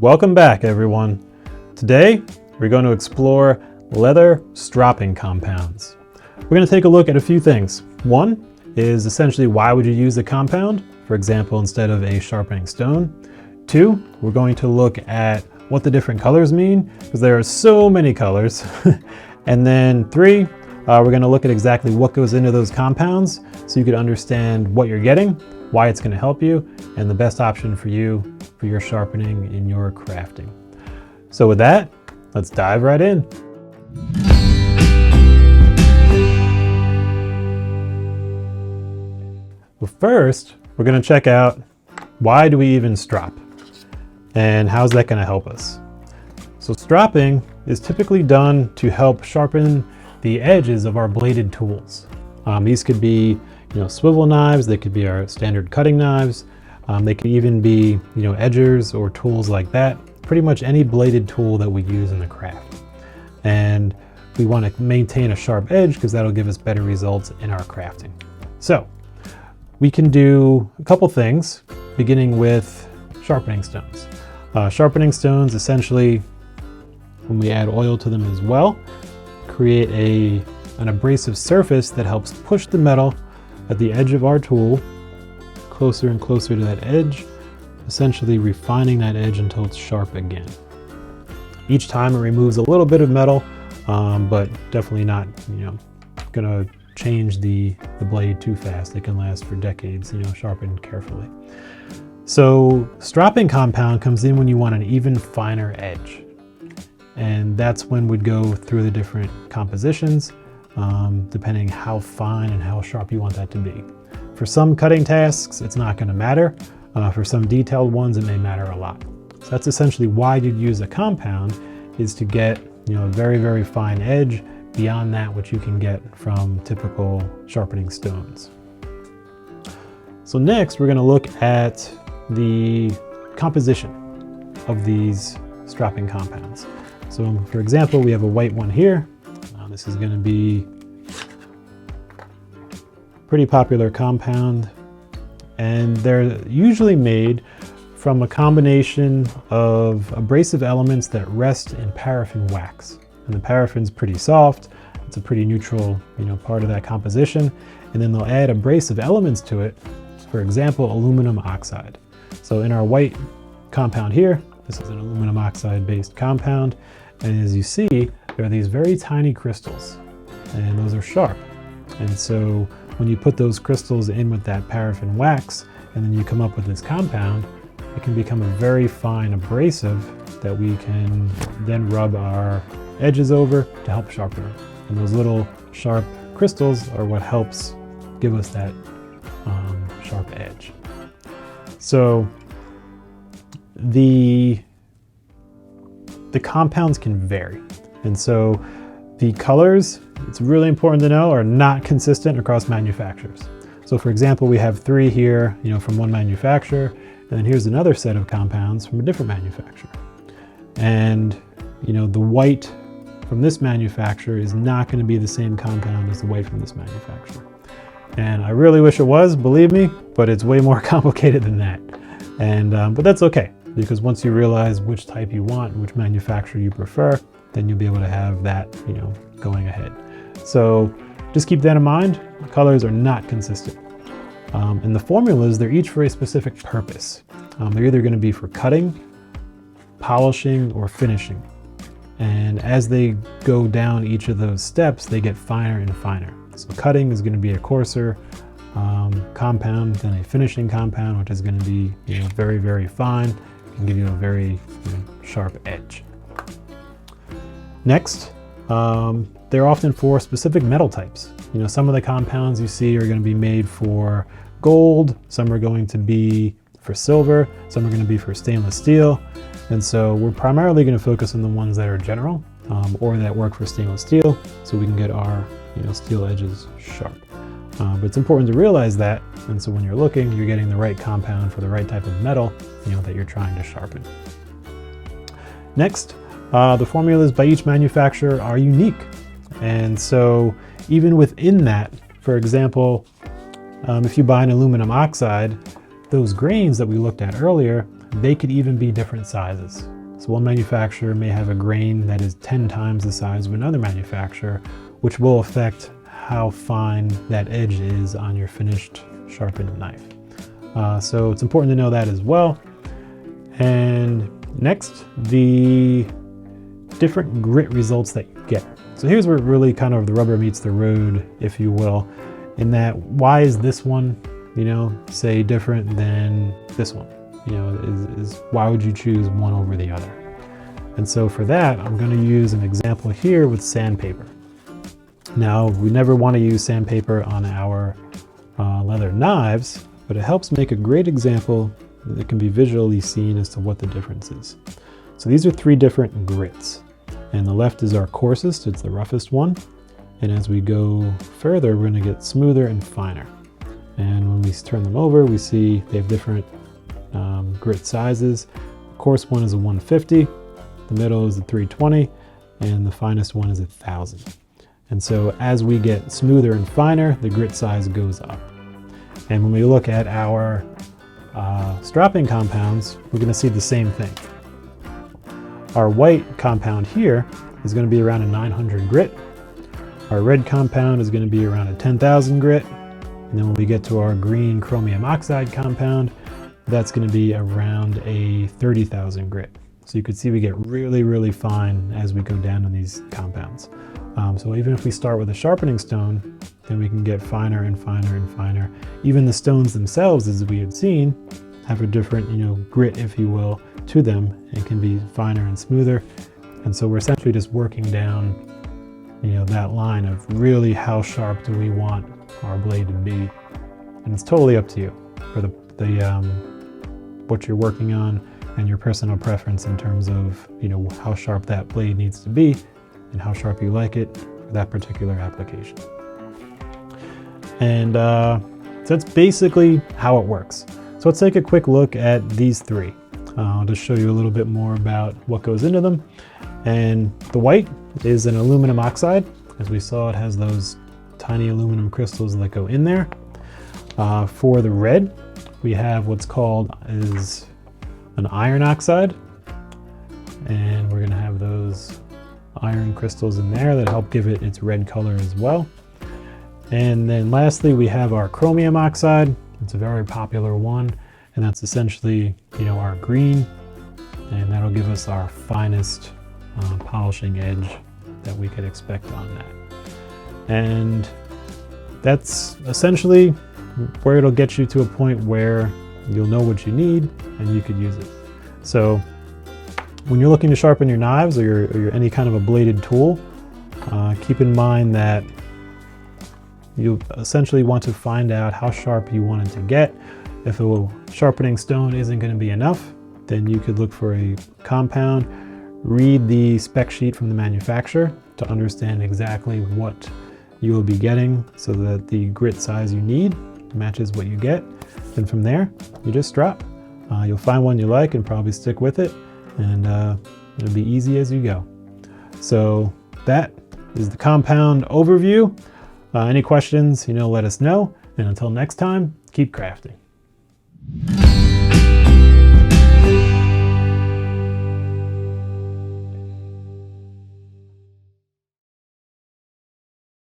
Welcome back, everyone. Today, we're going to explore leather stropping compounds. We're going to take a look at a few things. One is essentially why would you use a compound, for example, instead of a sharpening stone. Two, we're going to look at what the different colors mean, because there are so many colors. And then three, we're going to look at exactly what goes into those compounds so you can understand what you're getting, why it's going to help you, and the best option for you for your sharpening in your crafting. So with that, let's dive right in. Well, first, we're going to check out why do we even strop and how's that going to help us. So stropping is typically done to help sharpen the edges of our bladed tools. These could be, swivel knives. They could be our standard cutting knives. They could even be, edgers or tools like that. Pretty much any bladed tool that we use in the craft. And we want to maintain a sharp edge because that'll give us better results in our crafting. So we can do a couple things, beginning with sharpening stones. Sharpening stones, essentially, when we add oil to them as well, create an abrasive surface that helps push the metal at the edge of our tool closer and closer to that edge, essentially refining that edge until it's sharp again. Each time it removes a little bit of metal, but definitely not, gonna change the blade too fast. It can last for decades, sharpened carefully. So stropping compound comes in when you want an even finer edge. And that's when we'd go through the different compositions, depending how fine and how sharp you want that to be. For some cutting tasks, it's not going to matter. For some detailed ones, it may matter a lot. So that's essentially why you'd use a compound, is to get a very, very fine edge beyond that which you can get from typical sharpening stones. So next, we're going to look at the composition of these stropping compounds. So for example, we have a white one here. This is going to be a pretty popular compound, and they're usually made from a combination of abrasive elements that rest in paraffin wax. And the paraffin's pretty soft. It's a pretty neutral, part of that composition. And then they'll add abrasive elements to it. For example, aluminum oxide. So in our white compound here, this is an aluminum oxide based compound. And as you see, there are these very tiny crystals, and those are sharp. And so when you put those crystals in with that paraffin wax, and then you come up with this compound, it can become a very fine abrasive that we can then rub our edges over to help sharpen them. And those little sharp crystals are what helps give us that sharp edge. So the compounds can vary. And so the colors, it's really important to know, are not consistent across manufacturers. So for example, we have three here, from one manufacturer, and then here's another set of compounds from a different manufacturer. And, the white from this manufacturer is not going to be the same compound as the white from this manufacturer. And I really wish it was, believe me, but it's way more complicated than that. And, but that's okay, because once you realize which type you want, which manufacturer you prefer, then you'll be able to have that, going ahead. So just keep that in mind. The colors are not consistent. And the formulas, they're each for a specific purpose. They're either going to be for cutting, polishing, or finishing. And as they go down each of those steps, they get finer and finer. So cutting is going to be a coarser compound than a finishing compound, which is going to be very, very fine and give you a very sharp edge. Next, they're often for specific metal types. Some of the compounds you see are going to be made for gold, some are going to be for silver, some are going to be for stainless steel. And so we're primarily going to focus on the ones that are general or that work for stainless steel, so we can get our steel edges sharp. But it's important to realize that, and so when you're looking, you're getting the right compound for the right type of metal that you're trying to sharpen. Next, the formulas by each manufacturer are unique. And so even within that, for example, if you buy an aluminum oxide, those grains that we looked at earlier, they could even be different sizes. So one manufacturer may have a grain that is 10 times the size of another manufacturer, which will affect how fine that edge is on your finished sharpened knife. So it's important to know that as well. And next, the different grit results that you get. So here's where really kind of the rubber meets the road, if you will, in that why is this one, say different than this one? Is why would you choose one over the other? And so for that, I'm going to use an example here with sandpaper. Now, we never want to use sandpaper on our leather knives, but it helps make a great example that can be visually seen as to what the difference is. So these are 3 different grits, and the left is our coarsest, it's the roughest one. And as we go further, we're going to get smoother and finer. And when we turn them over, we see they have different grit sizes. The coarse one is a 150, the middle is a 320, and the finest one is 1000. And so as we get smoother and finer, the grit size goes up. And when we look at our stropping compounds, we're going to see the same thing. Our white compound here is going to be around a 900 grit. Our red compound is going to be around a 10,000 grit. And then when we get to our green chromium oxide compound, that's going to be around a 30,000 grit. So you can see we get really, really fine as we go down on these compounds. So even if we start with a sharpening stone, then we can get finer and finer and finer. Even the stones themselves, as we had seen, have a different, grit, if you will, to them, and can be finer and smoother. And so we're essentially just working down, that line of really how sharp do we want our blade to be. And it's totally up to you for the what you're working on and your personal preference in terms of, how sharp that blade needs to be and how sharp you like it for that particular application. And so that's basically how it works. So let's take a quick look at these 3. I'll just show you a little bit more about what goes into them. And the white is an aluminum oxide. As we saw, it has those tiny aluminum crystals that go in there. For the red, we have what's called is an iron oxide. And we're going to have those iron crystals in there that help give it its red color as well. And then lastly, we have our chromium oxide. It's a very popular one, and that's essentially, our green, and that'll give us our finest polishing edge that we could expect on that. And that's essentially where it'll get you to a point where you'll know what you need and you could use it. So when you're looking to sharpen your knives or your any kind of a bladed tool, keep in mind that you essentially want to find out how sharp you want it to get. If a sharpening stone isn't going to be enough, then you could look for a compound, read the spec sheet from the manufacturer to understand exactly what you will be getting so that the grit size you need matches what you get. And from there, you just drop. You'll find one you like and probably stick with it, and it'll be easy as you go. So that is the compound overview. Any questions, let us know. And until next time, keep crafting.